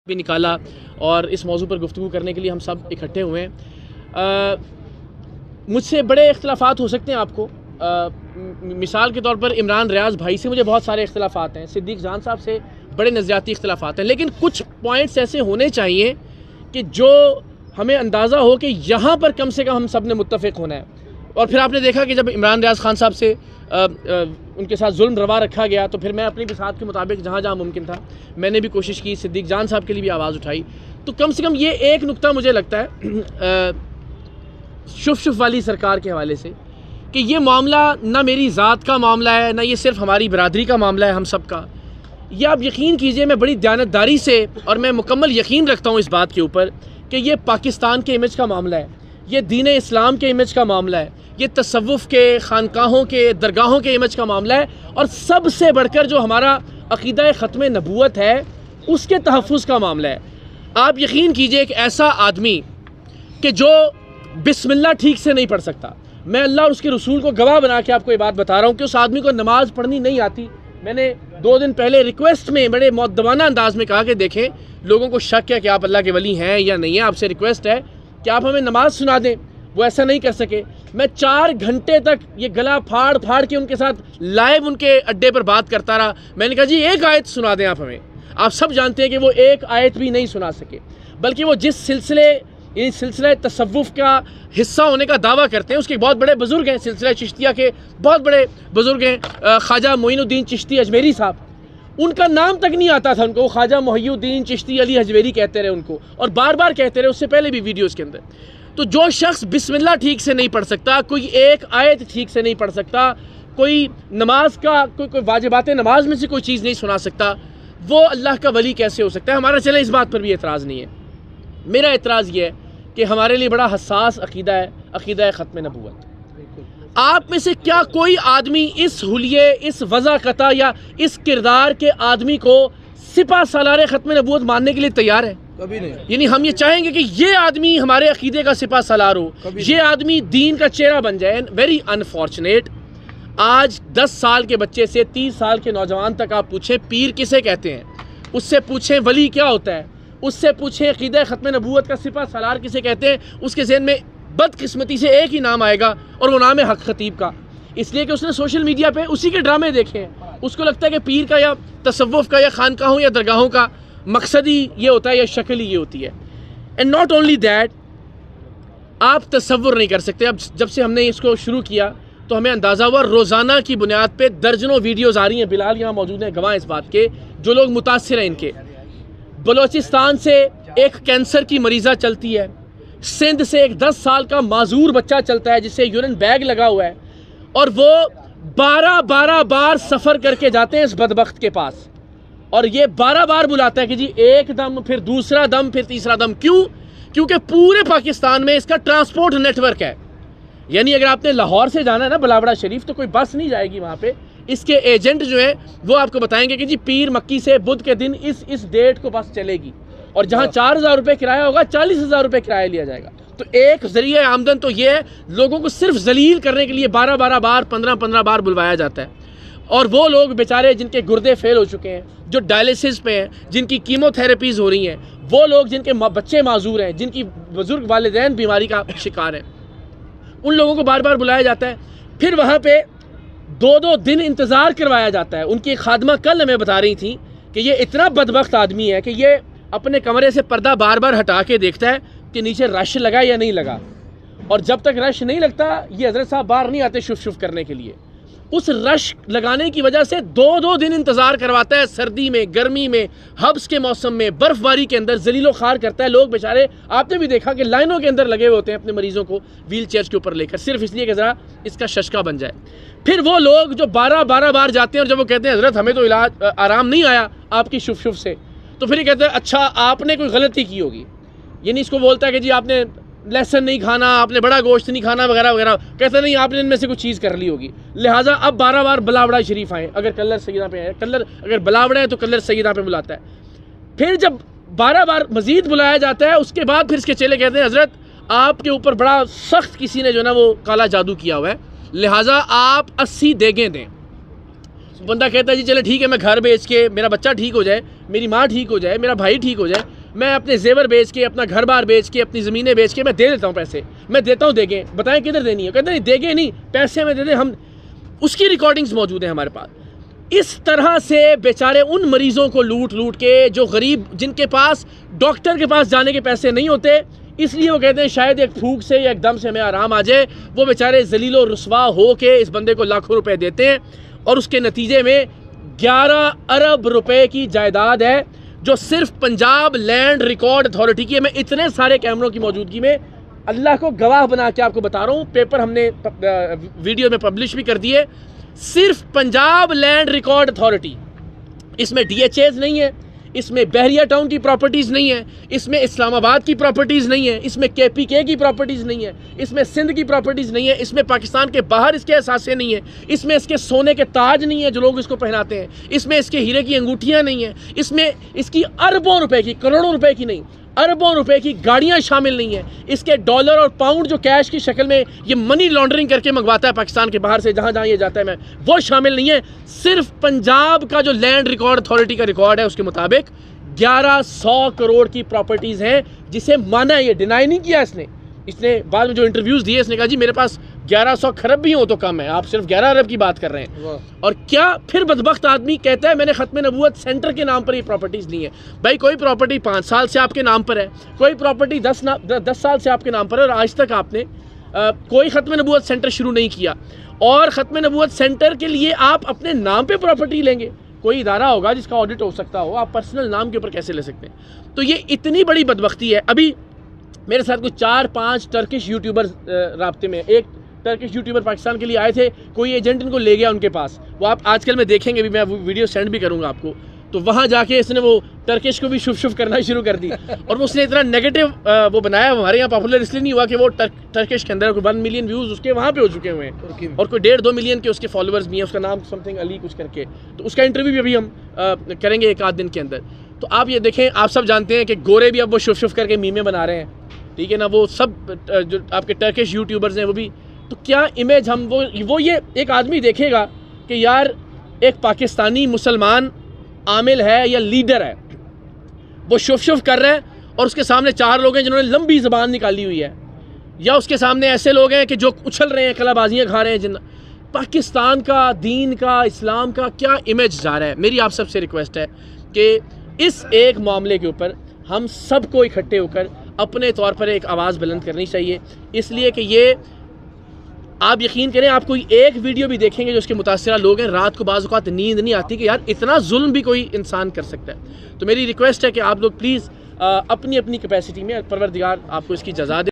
بھی نکالا اور اس موضوع پر گفتگو کرنے کے لیے ہم سب اکٹھے ہوئے ہیں۔ مجھ سے بڑے اختلافات ہو سکتے ہیں آپ کو، مثال کے طور پر عمران ریاض بھائی سے مجھے بہت سارے اختلافات ہیں، صدیق جان صاحب سے بڑے نظریاتی اختلافات ہیں، لیکن کچھ پوائنٹس ایسے ہونے چاہیے کہ جو ہمیں اندازہ ہو کہ یہاں پر کم سے کم ہم سب نے متفق ہونا ہے۔ اور پھر آپ نے دیکھا کہ جب عمران ریاض خان صاحب سے ان کے ساتھ ظلم روا رکھا گیا تو پھر میں اپنی بساط کے مطابق جہاں جہاں ممکن تھا میں نے بھی کوشش کی، صدیق جان صاحب کے لیے بھی آواز اٹھائی۔ تو کم سے کم یہ ایک نقطہ مجھے لگتا ہے شف والی سرکار کے حوالے سے کہ یہ معاملہ نہ میری ذات کا معاملہ ہے، نہ یہ صرف ہماری برادری کا معاملہ ہے ہم سب کا۔ یہ آپ یقین کیجئے، میں بڑی دیانتداری سے اور میں مکمل یقین رکھتا ہوں اس بات کے اوپر کہ یہ پاکستان کے امیج کا معاملہ ہے، یہ دین اسلام کے امیج کا معاملہ ہے، یہ تصوف کے، خانقاہوں کے، درگاہوں کے امیج کا معاملہ ہے، اور سب سے بڑھ کر جو ہمارا عقیدہ ختم نبوت ہے اس کے تحفظ کا معاملہ ہے۔ آپ یقین کیجئے ایک ایسا آدمی کہ جو بسم اللہ ٹھیک سے نہیں پڑھ سکتا، میں اللہ اور اس کے رسول کو گواہ بنا کے آپ کو یہ بات بتا رہا ہوں کہ اس آدمی کو نماز پڑھنی نہیں آتی۔ میں نے 2 دن پہلے ریکویسٹ میں بڑے مؤدبانہ انداز میں کہا کہ دیکھیں لوگوں کو شک ہے کہ آپ اللہ کے ولی ہیں یا نہیں ہیں، آپ سے ریکویسٹ ہے کہ آپ ہمیں نماز سنا دیں۔ وہ ایسا نہیں کر سکے۔ میں 4 گھنٹے تک یہ گلا پھاڑ کے ان کے ساتھ لائیو ان کے اڈے پر بات کرتا رہا۔ میں نے کہا جی ایک آیت سنا دیں آپ ہمیں۔ آپ سب جانتے ہیں کہ وہ ایک آیت بھی نہیں سنا سکے، بلکہ وہ جس سلسلہ تصوف کا حصہ ہونے کا دعویٰ کرتے ہیں اس کے بہت بڑے بزرگ ہیں، سلسلہ چشتیہ کے بہت بڑے بزرگ ہیں، خواجہ معین الدین چشتی اجمیری صاحب، ان کا نام تک نہیں آتا تھا ان کو، وہ خواجہ محی الدین چشتی علی اجمیری کہتے رہے ان کو، اور بار بار کہتے رہے اس سے پہلے بھی ویڈیوز کے اندر۔ تو جو شخص بسم اللہ ٹھیک سے نہیں پڑھ سکتا، کوئی ایک آیت ٹھیک سے نہیں پڑھ سکتا، کوئی نماز کا کوئی واجبات نماز میں سے کوئی چیز نہیں سنا سکتا، وہ اللہ کا ولی کیسے ہو سکتا ہے؟ ہمارا چلے اس بات پر بھی اعتراض نہیں ہے۔ میرا اعتراض یہ ہے کہ ہمارے لیے بڑا حساس عقیدہ ہے، عقیدہ ختم نبوت۔ آپ میں سے کیا کوئی آدمی اس حلیے، اس وضاقتہ یا اس کردار کے آدمی کو سپہ سالار ختم نبوت ماننے کے لیے تیار ہے؟ کبھی نہیں۔ یعنی ہم یہ چاہیں گے کہ یہ آدمی ہمارے عقیدے کا سپہ سالار ہو، یہ آدمی دین کا چہرہ بن جائے۔ ویری انفارچونیٹ، آج 10 سال کے بچے سے 30 سال کے نوجوان تک آپ پوچھیں پیر کسے کہتے ہیں، اس سے پوچھیں ولی کیا ہوتا ہے، اس سے پوچھیں عقیدہ ختم نبوت کا سپہ سالار کسے کہتے ہیں، اس کے ذہن میں بدقسمتی سے ایک ہی نام آئے گا اور وہ نام ہے حق خطیب کا، اس لیے کہ اس نے سوشل میڈیا پہ اسی کے ڈرامے دیکھے ہیں۔ اس کو لگتا ہے کہ پیر کا یا تصوف کا یا خانقاہوں یا درگاہوں کا مقصد ہی یہ ہوتا ہے یا شکل ہی یہ ہوتی ہے۔ اینڈ ناٹ اونلی دیٹ، آپ تصور نہیں کر سکتے، اب جب سے ہم نے اس کو شروع کیا تو ہمیں اندازہ ہوا روزانہ کی بنیاد پہ درجنوں ویڈیوز آ رہی ہیں، بلال یہاں موجود ہیں گواہ اس بات کے، جو لوگ متاثر ہیں ان کے۔ بلوچستان سے ایک کینسر کی مریضہ چلتی ہے، سندھ سے ایک 10 سال کا معذور بچہ چلتا ہے جسے یورین بیگ لگا ہوا ہے، اور وہ 12 بار سفر کر کے جاتے ہیں اس بدبخت کے پاس، اور یہ 12 بار بلاتا ہے کہ جی ایک دم، پھر دوسرا دم، پھر تیسرا دم۔ کیوں؟ کیونکہ پورے پاکستان میں اس کا ٹرانسپورٹ نیٹ ورک ہے، یعنی اگر آپ نے لاہور سے جانا ہے نا بلاوڑا شریف تو کوئی بس نہیں جائے گی وہاں پہ، اس کے ایجنٹ جو ہیں وہ آپ کو بتائیں گے کہ جی پیر مکی سے بدھ کے دن اس ڈیٹ کو بس چلے گی، اور جہاں 4000 روپے کرایہ ہوگا 40,000 روپے کرایہ لیا جائے گا۔ تو ایک ذریعہ آمدن تو یہ ہے، لوگوں کو صرف ذلیل کرنے کے لیے 12 بار 15 بار بلوایا جاتا ہے، اور وہ لوگ بیچارے جن کے گردے فیل ہو چکے ہیں، جو ڈائلیسس پہ ہیں، جن کی کیمو تھراپیز ہو رہی ہیں، وہ لوگ جن کے بچے معذور ہیں، جن کی بزرگ والدین بیماری کا شکار ہیں، ان لوگوں کو بار بار بلایا جاتا ہے۔ پھر وہاں پہ 2 دن انتظار کروایا جاتا ہے۔ ان کی خادمہ کل ہمیں بتا رہی تھی کہ یہ اتنا بدبخت آدمی ہے کہ یہ اپنے کمرے سے پردہ بار بار ہٹا کے دیکھتا ہے کہ نیچے رش لگا یا نہیں لگا، اور جب تک رش نہیں لگتا یہ حضرت صاحب باہر نہیں آتے شف کرنے کے لیے۔ اس رش لگانے کی وجہ سے 2 دن انتظار کرواتا ہے، سردی میں، گرمی میں، حبس کے موسم میں، برف باری کے اندر ذلیل و خوار کرتا ہے۔ لوگ بیچارے آپ نے بھی دیکھا کہ لائنوں کے اندر لگے ہوئے ہوتے ہیں اپنے مریضوں کو ویل چیئرز کے اوپر لے کر، صرف اس لیے کہ ذرا اس کا ششکا بن جائے۔ پھر وہ لوگ جو 12 بار جاتے ہیں اور جب وہ کہتے ہیں حضرت ہمیں تو آرام نہیں آیا آپ کی شف سے، تو پھر یہ کہتے ہیں اچھا آپ نے کوئی غلطی کی ہوگی، یعنی اس کو بولتا ہے کہ جی آپ نے لہسن نہیں کھانا، آپ نے بڑا گوشت نہیں کھانا وغیرہ وغیرہ، کہتا نہیں آپ نے ان میں سے کوئی چیز کر لی ہوگی، لہٰذا اب 12 بار بلاوڑا شریف آئیں۔ اگر کلر سیدہ پہ ہے، کلر اگر بلاوڑا ہے تو کلر سیدہ پہ بلاتا ہے۔ پھر جب 12 بار مزید بلایا جاتا ہے اس کے بعد پھر اس کے چیلے کہتے ہیں حضرت آپ کے اوپر بڑا سخت کسی نے جو نا وہ کالا جادو کیا ہوا ہے، لہٰذا آپ 80 دیگیں دیں۔ بندہ کہتا ہے جی چلے ٹھیک ہے، میں گھر بیچ کے میرا بچہ ٹھیک ہو جائے، میری ماں ٹھیک ہو جائے، میرا بھائی ٹھیک ہو جائے، میں اپنے زیور بیچ کے، اپنا گھر بار بیچ کے، اپنی زمینیں بیچ کے میں دے دیتا ہوں پیسے، میں دیتا ہوں دیگیں، بتائیں کدھر دینی ہے؟ کہتے ہیں دیگیں نہیں، پیسے میں دے دیں ہم، اس کی ریکارڈنگز موجود ہیں ہمارے پاس۔ اس طرح سے بیچارے ان مریضوں کو لوٹ لوٹ کے، جو غریب، جن کے پاس ڈاکٹر کے پاس جانے کے پیسے نہیں ہوتے، اس لیے وہ کہتے ہیں شاید ایک پھونک سے یا ایک دم سے ہمیں آرام آ جائے، وہ بیچارے ذلیل و رسوا ہو کے اس بندے کو لاکھوں روپے دیتے ہیں، اور اس کے نتیجے میں 11 ارب روپے کی جائیداد ہے جو صرف پنجاب لینڈ ریکارڈ اتھارٹی کی ہے۔ میں اتنے سارے کیمروں کی موجودگی میں اللہ کو گواہ بنا کے آپ کو بتا رہا ہوں، پیپر ہم نے ویڈیو میں پبلش بھی کر دیے، صرف پنجاب لینڈ ریکارڈ اتھارٹی، اس میں ڈی ایچ ایز نہیں ہے، اس میں بحریہ ٹاؤن کی پراپرٹیز نہیں ہے، اس میں اسلام آباد کی پراپرٹیز نہیں ہے، اس میں کے پی کے کی پراپرٹیز نہیں ہے، اس میں سندھ کی پراپرٹیز نہیں ہے، اس میں پاکستان کے باہر اس کے اثاثے نہیں ہیں، اس میں اس کے سونے کے تاج نہیں ہیں جو لوگ اس کو پہناتے ہیں، اس میں اس کے ہیرے کی انگوٹھیاں نہیں ہیں، اس میں اس کی اربوں روپے کی، کروڑوں روپے کی نہیں، اربوں روپے کی گاڑیاں شامل نہیں ہیں، اس کے ڈالر اور پاؤنڈ جو کیش کی شکل میں یہ منی لانڈرنگ کر کے منگواتا ہے پاکستان کے باہر سے، جہاں جہاں یہ جاتا ہے میں، وہ شامل نہیں ہے۔ صرف پنجاب کا جو لینڈ ریکارڈ اتھارٹی کا ریکارڈ ہے اس کے مطابق 1100 کروڑ کی پراپرٹیز ہیں، جسے مانا ہے، یہ ڈینائی نہیں کیا اس نے بعد میں جو انٹرویوز دیے، اس نے کہا جی میرے پاس 1100 خرب بھی ہوں تو کم ہے، آپ صرف 11 ارب کی بات کر رہے ہیں۔ اور کیا پھر بدبخت آدمی کہتا ہے میں نے ختم نبوت سینٹر کے نام پر یہ پراپرٹیز لی ہیں۔ بھائی کوئی پراپرٹی 5 سال سے آپ کے نام پر ہے، کوئی پراپرٹی 10 سال سے آپ کے نام پر ہے، اور آج تک آپ نے کوئی ختم نبوت سینٹر شروع نہیں کیا، اور ختم نبوت سینٹر کے لیے آپ اپنے نام پہ پراپرٹی لیں گے؟ کوئی ادارہ ہوگا جس کا آڈٹ ہو سکتا ہو، آپ پرسنل نام کے اوپر کیسے لے سکتے ہیں؟ تو یہ اتنی بڑی بدبختی ہے۔ ابھی میرے ساتھ کچھ 4-5 ٹرکش یوٹیوبر رابطے میں، ایک ٹرکش یوٹیوبر پاکستان کے لیے آئے تھے، کوئی ایجنٹ ان کو لے گیا ان کے پاس، وہ آپ آج کل میں دیکھیں گے بھی، میں ویڈیو سینڈ بھی کروں گا آپ کو، تو وہاں جا کے اس نے وہ ٹرکش کو بھی شف شف کرنا شروع کر دی، اور اس نے اتنا نیگیٹو وہ بنایا، ہمارے یہاں پاپولر اس لیے نہیں ہوا کہ وہ ٹرکش کے اندر 1 ملین ویوز اس کے وہاں پہ ہو چکے ہوئے ہیں، اور کوئی 1.5-2 ملین کے اس کے فالوورز بھی ہیں، اس کا نام سم تھنگ علی کچھ کر کے، تو اس کا انٹرویو بھی ابھی ہم کریں گے ایک آدھ دن کے اندر۔ تو آپ یہ دیکھیں، آپ سب جانتے ہیں کہ گورے بھی اب وہ شف شف کر کے میمیں بنا رہے ہیں، ٹھیک ہے نا، وہ سب جو آپ کے ٹرکش یوٹیوبرز ہیں وہ بھی، تو کیا امیج ہم وہ یہ ایک آدمی دیکھے گا کہ یار ایک پاکستانی مسلمان عامل ہے یا لیڈر ہے، وہ شف شف کر رہے ہیں، اور اس کے سامنے 4 لوگ ہیں جنہوں نے لمبی زبان نکالی ہوئی ہے، یا اس کے سامنے ایسے لوگ ہیں کہ جو اچھل رہے ہیں، کلا بازیاں کھا رہے ہیں، پاکستان کا، دین کا، اسلام کا کیا امیج جا رہا ہے؟ میری آپ سب سے ریکویسٹ ہے کہ اس ایک معاملے کے اوپر ہم سب کو اکٹھے ہو کر اپنے طور پر ایک آواز بلند کرنی چاہیے، اس لیے کہ یہ آپ یقین کریں، آپ کوئی ایک ویڈیو بھی دیکھیں گے جو اس کے متاثرہ لوگ ہیں، رات کو بعض اوقات نیند نہیں آتی کہ یار اتنا ظلم بھی کوئی انسان کر سکتا ہے۔ تو میری ریکویسٹ ہے کہ آپ لوگ پلیز اپنی اپنی کیپیسٹی میں، پروردگار آپ کو اس کی جزا دے۔